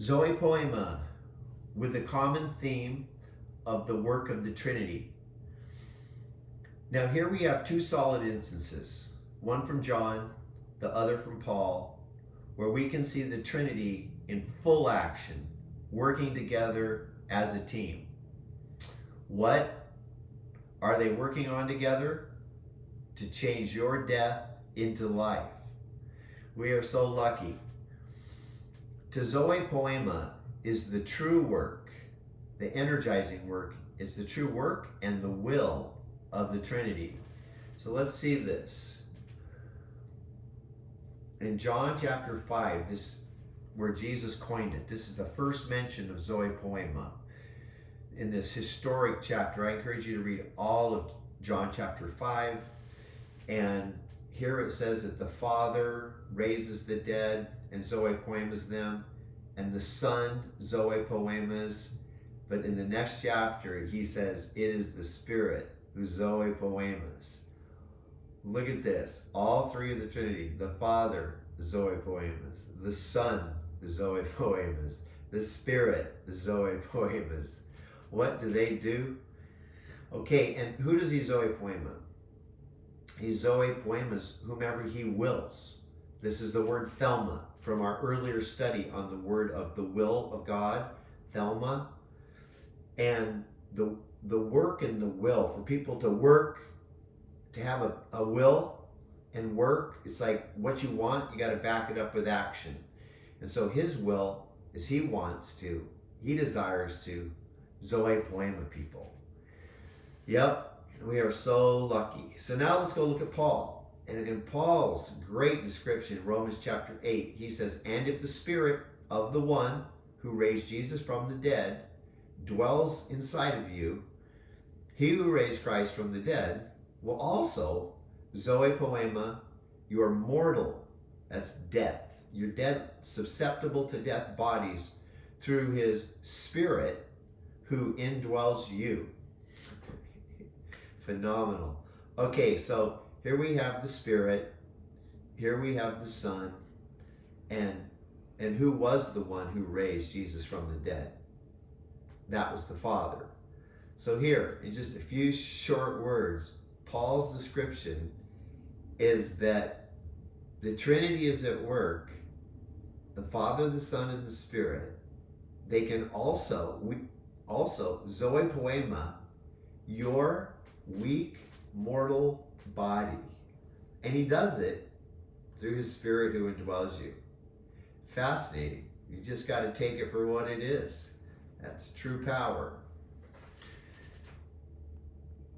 Zoepoema, with the common theme of the work of the Trinity. Now here we have two solid instances, one from John, the other from Paul, where we can see the Trinity in full action, working together as a team. What are they working on together? To change your death into life. We are so lucky. To Zoepoema is the true work, the energizing work. It's the true work and the will of the Trinity. So let's see this. In John chapter 5, this where Jesus coined it. This is the first mention of Zoepoema. In this historic chapter, I encourage you to read all of John chapter 5. And here it says that the Father raises the dead and Zoepoemas them, and the Son Zoepoemas. But in the next chapter, he says, it is the Spirit who Zoepoemas. Look at this. All three of the Trinity, the Father, the Zoepoemas, the Son, the Zoepoemas, the Spirit, the Zoepoemas. What do they do? Okay, and who does he Zoepoema? He Zoepoemas whomever he wills. This is the word thelma from our earlier study on the word of the will of God, thelma. And the work and the will, for people to work, to have a will and work, it's like what you want, you got to back it up with action. And so his will is he wants to, he desires to Zoepoema people. Yep, we are so lucky. So now let's go look at Paul. And in Paul's great description in Romans chapter 8, he says, and if the Spirit of the one who raised Jesus from the dead dwells inside of you, he who raised Christ from the dead will also Zoepoema your mortal, that's death, your dead, susceptible to death bodies through his Spirit who indwells you. Phenomenal. Okay, so here we have the Spirit, here we have the Son, and who was the one who raised Jesus from the dead? That was the Father. So here, in just a few short words, Paul's description is that the Trinity is at work, the Father, the Son, and the Spirit. They can also Zoepoema your weak, mortal body. And he does it through his Spirit who indwells you. Fascinating. You just got to take it for what it is. That's true power.